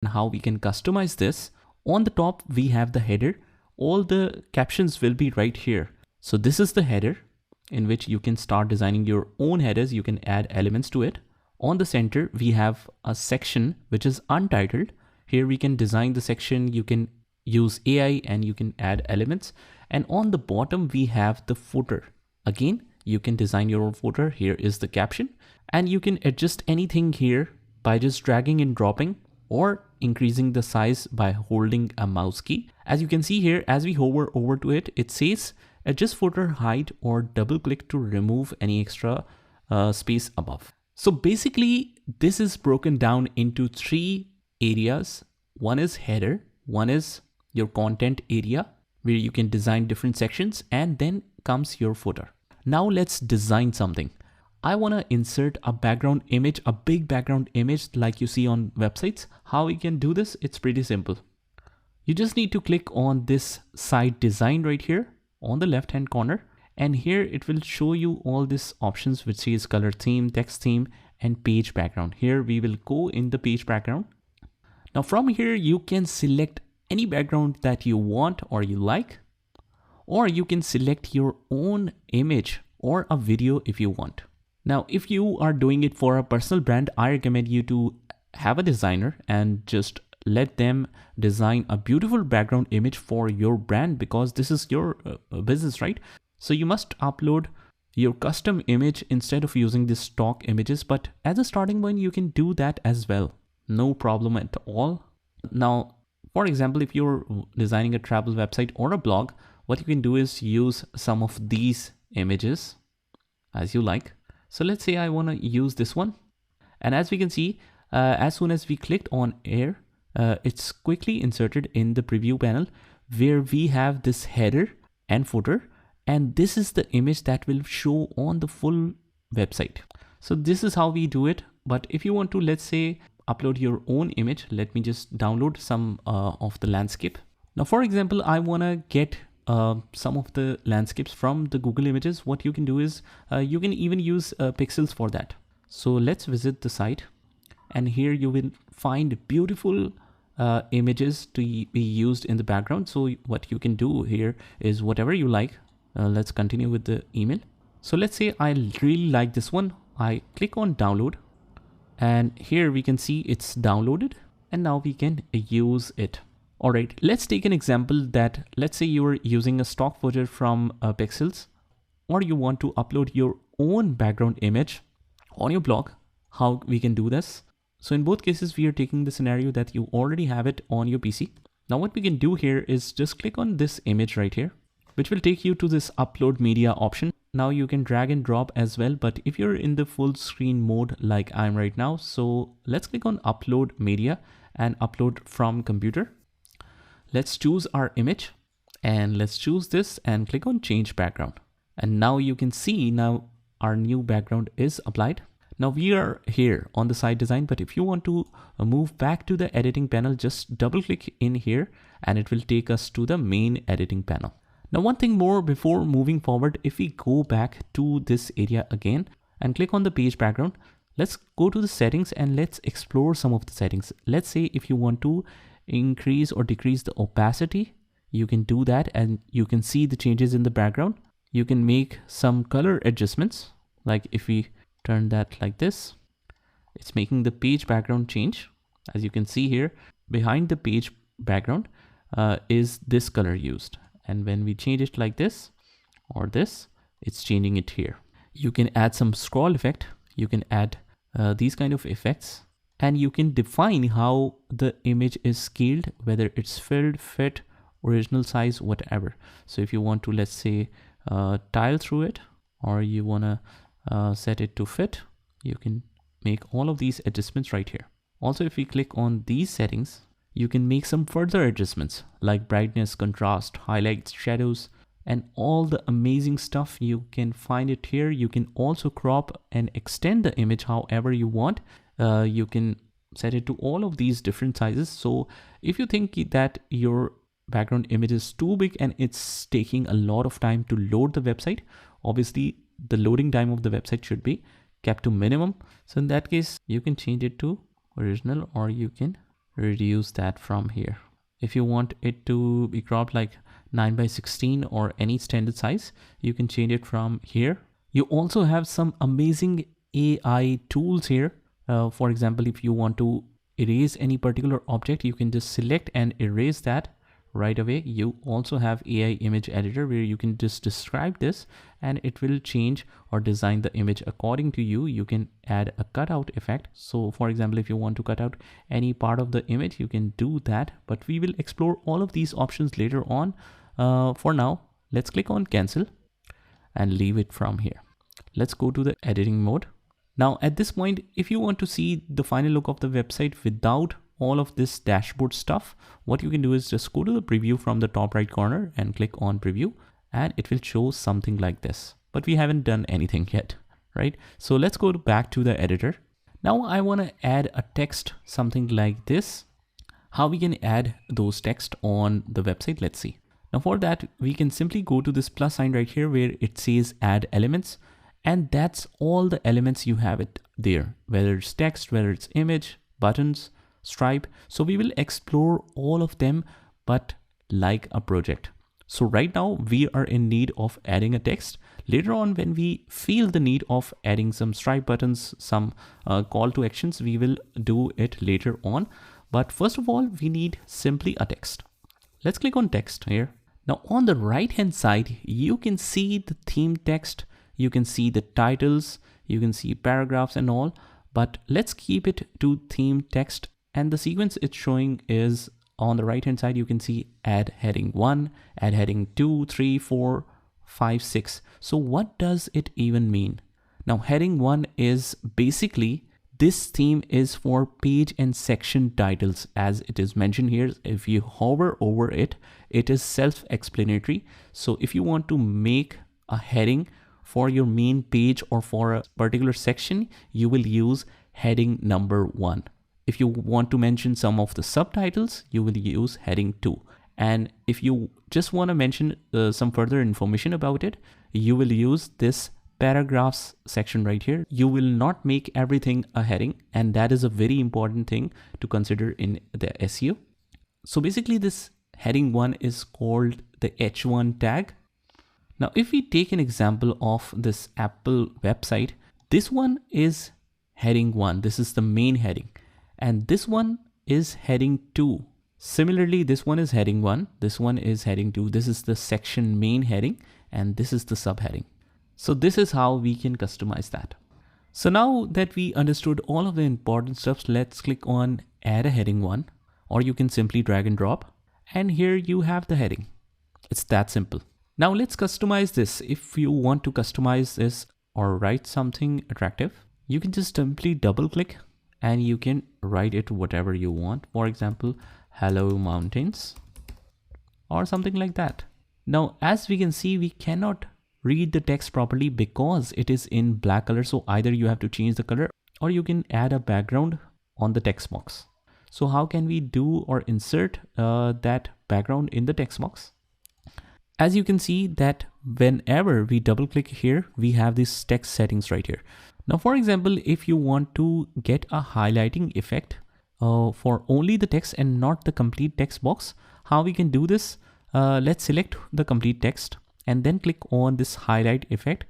and how we can customize this. On the top, we have the header. All the captions will be right here. So this is the header in which you can start designing your own headers. You can add elements to it. On the center, we have a section which is untitled. Here we can design the section. You can use AI and you can add elements. And on the bottom, we have the footer. Again, you can design your own footer. Here is the caption, and you can adjust anything here by just dragging and dropping or increasing the size by holding a mouse key. As you can see here, as we hover over to it, it says adjust footer height or double click to remove any extra space above. So basically, this is broken down into 3 areas. One is header, one is your content area where you can design different sections, and then comes your footer. Now let's design something. I want to insert a background image, a big background image like you see on websites. How we can do this? It's pretty simple. You just need to click on this site design right here on the left hand corner, and here it will show you all these options which is color theme, text theme, and page background. Here we will go in the page background. Now from here you can select any background that you want or you like, or you can select your own image or a video if you want. Now, if you are doing it for a personal brand, I recommend you to have a designer and just let them design a beautiful background image for your brand, because this is your business, right? So you must upload your custom image instead of using the stock images. But as a starting point, you can do that as well. No problem at all. Now, for example, if you're designing a travel website or a blog, what you can do is use some of these images as you like. So let's say I want to use this one. And as we can see, as soon as we clicked on air, it's quickly inserted in the preview panel where we have this header and footer. And this is the image that will show on the full website. So this is how we do it. But if you want to, let's say, upload your own image, let me just download some of the landscape. Now, for example, I want to get some of the landscapes from the Google Images. What you can do is you can even use pixels for that. So let's visit the site, and here you will find beautiful images to be used in the background. So what you can do here is whatever you like. Let's continue with the email. So let's say I really like this one. I click on download, and here we can see it's downloaded, and now we can use it. All right, let's take an example that, let's say you are using a stock footer from Pexels, or you want to upload your own background image on your blog. How we can do this? So in both cases, we are taking the scenario that you already have it on your PC. Now what we can do here is just click on this image right here, which will take you to this upload media option. Now you can drag and drop as well, but if you're in the full screen mode like I'm right now, so let's click on upload media and upload from computer. Let's choose our image and let's choose this and click on change background. And now you can see now our new background is applied. Now we are here on the site design, but if you want to move back to the editing panel, just double click in here and it will take us to the main editing panel. Now one thing more before moving forward, if we go back to this area again and click on the page background, let's go to the settings and let's explore some of the settings. Let's say if you want to increase or decrease the opacity, you can do that and you can see the changes in the background. You can make some color adjustments. Like if we turn that like this, it's making the page background change. As you can see here, behind the page background is this color used. And when we change it like this or this, it's changing it here. You can add some scroll effect. You can add these kind of effects, and you can define how the image is scaled, whether it's filled, fit, original size, whatever. So if you want to, let's say, tile through it, or you want to set it to fit, you can make all of these adjustments right here. Also, if we click on these settings, you can make some further adjustments like brightness, contrast, highlights, shadows, and all the amazing stuff. You can find it here. You can also crop and extend the image however you want. You can set it to all of these different sizes. So if you think that your background image is too big and it's taking a lot of time to load the website, obviously the loading time of the website should be kept to minimum. So in that case, you can change it to original, or you can reduce that from here. If you want it to be cropped like 9:16 or any standard size, you can change it from here. You also have some amazing AI tools here. For example, if you want to erase any particular object, you can just select and erase that right away. You also have AI image editor where you can just describe this and it will change or design the image according to you. You can add a cutout effect. So for example, if you want to cut out any part of the image, you can do that, but we will explore all of these options later on. For now, let's click on cancel and leave it from here. Let's go to the editing mode. Now at this point, if you want to see the final look of the website without all of this dashboard stuff, what you can do is just go to the preview from the top right corner and click on preview, and it will show something like this. But we haven't done anything yet, right? So let's go back to the editor. Now I want to add a text, something like this. How we can add those text on the website, let's see. Now for that, we can simply go to this plus sign right here where it says add elements. And that's all the elements you have it there, whether it's text, whether it's image, buttons, stripe. So we will explore all of them, but like a project. So right now we are in need of adding a text. Later on, when we feel the need of adding some stripe buttons, some call to actions, we will do it later on. But first of all, we need simply a text. Let's click on text here. Now on the right hand side, you can see the theme text. You can see the titles, you can see paragraphs and all, but let's keep it to theme text. And the sequence it's showing is on the right hand side. You can see add heading 1, add heading 2, 3, 4, 5, 6. So what does it even mean? Now heading 1 is basically, this theme is for page and section titles, as it is mentioned here. If you hover over it, it is self-explanatory. So if you want to make a heading for your main page or for a particular section, you will use heading number 1. If you want to mention some of the subtitles, you will use heading 2. And if you just want to mention some further information about it, you will use this paragraphs section right here. You will not make everything a heading, and that is a very important thing to consider in the SEO. So basically this heading 1 is called the H1 tag. Now, if we take an example of this Apple website, this one is heading 1. This is the main heading. And this one is heading 2. Similarly, this one is heading 1. This one is heading 2. This is the section main heading. And this is the subheading. So this is how we can customize that. So now that we understood all of the important steps, let's click on add a heading 1. Or you can simply drag and drop. And here you have the heading. It's that simple. Now let's customize this. If you want to customize this or write something attractive, you can just simply double click and you can write it whatever you want. For example, hello mountains or something like that. Now, as we can see, we cannot read the text properly because it is in black color. So either you have to change the color or you can add a background on the text box. So how can we do or insert that background in the text box? As you can see that whenever we double click here, we have these text settings right here. Now, for example, if you want to get a highlighting effect for only the text and not the complete text box, how we can do this? Let's select the complete text and then click on this highlight effect.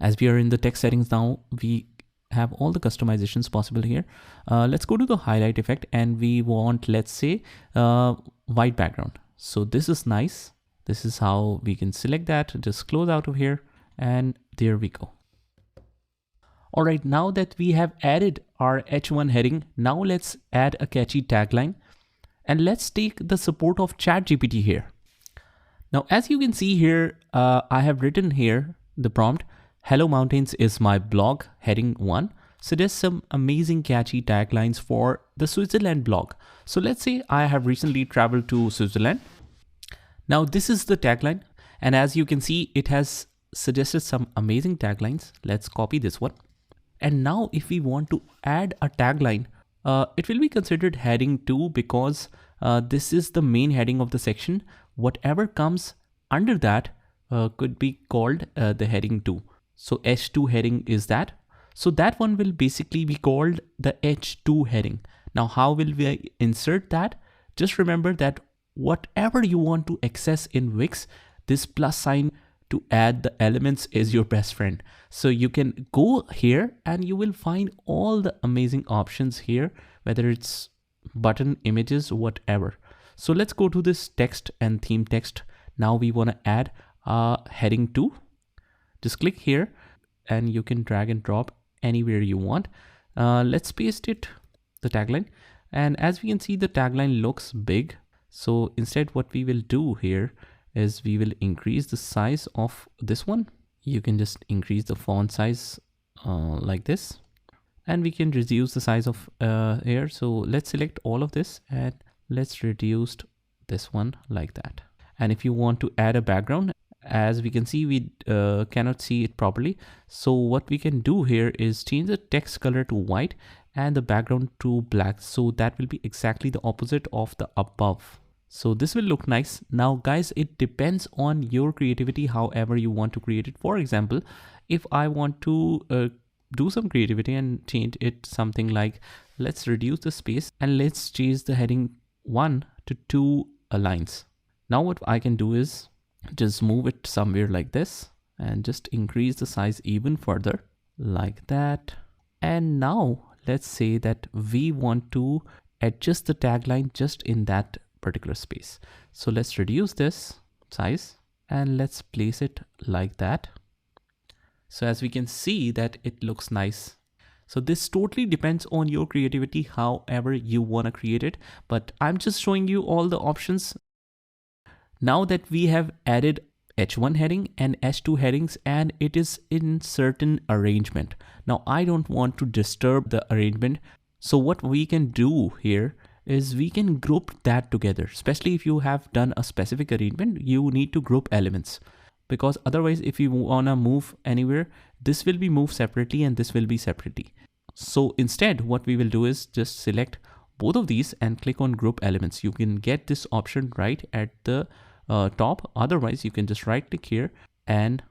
As we are in the text settings now, we have all the customizations possible here. Let's go to the highlight effect and we want, let's say, white background. So this is nice. This is how we can select that. Just close out of here and there we go. All right, now that we have added our H1 heading, now let's add a catchy tagline and let's take the support of ChatGPT here. Now, as you can see here, I have written here the prompt, hello mountains is my blog, heading 1. Suggest some amazing catchy taglines for the Switzerland blog. So let's say I have recently traveled to Switzerland. Now this is the tagline, and as you can see, it has suggested some amazing taglines. Let's copy this one. And now if we want to add a tagline, it will be considered heading 2 because this is the main heading of the section. Whatever comes under that could be called the heading 2. So H2 heading is that. So that one will basically be called the H2 heading. Now, how will we insert that? Just remember that whatever you want to access in Wix, this plus sign to add the elements is your best friend. So you can go here and you will find all the amazing options here, whether it's button, images, whatever. So let's go to this text and theme text. Now we want to add a heading 2. Just click here and you can drag and drop anywhere you want. Let's paste it, the tagline. And as we can see, the tagline looks big. So instead what we will do here is we will increase the size of this one. You can just increase the font size like this. And we can reduce the size of here. So let's select all of this and let's reduce this one like that. And if you want to add a background, as we can see, we cannot see it properly. So what we can do here is change the text color to white and the background to black. So that will be exactly the opposite of the above. So this will look nice. Now guys, it depends on your creativity, however you want to create it. For example, if I want to do some creativity and change it something like, let's reduce the space and let's change the heading 1 to 2 lines. Now what I can do is just move it somewhere like this and just increase the size even further like that. And now let's say that we want to adjust the tagline just in that particular space. So let's reduce this size and let's place it like that. So as we can see that it looks nice. So this totally depends on your creativity, however you want to create it, but I'm just showing you all the options. Now that we have added H1 heading and H2 headings and it is in certain arrangement. Now I don't want to disturb the arrangement. So what we can do here is we can group that together. Especially if you have done a specific arrangement, you need to group elements, because otherwise if you want to move anywhere, this will be moved separately and this will be separately. So instead what we will do is just select both of these and click on group elements. You can get this option right at the top. Otherwise you can just right click here and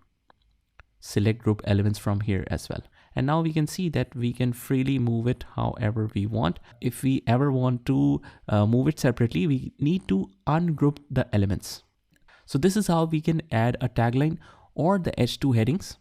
select group elements from here as well. And now we can see that we can freely move it however we want. If we ever want to move it separately, we need to ungroup the elements. So this is how we can add a tagline or the H2 headings.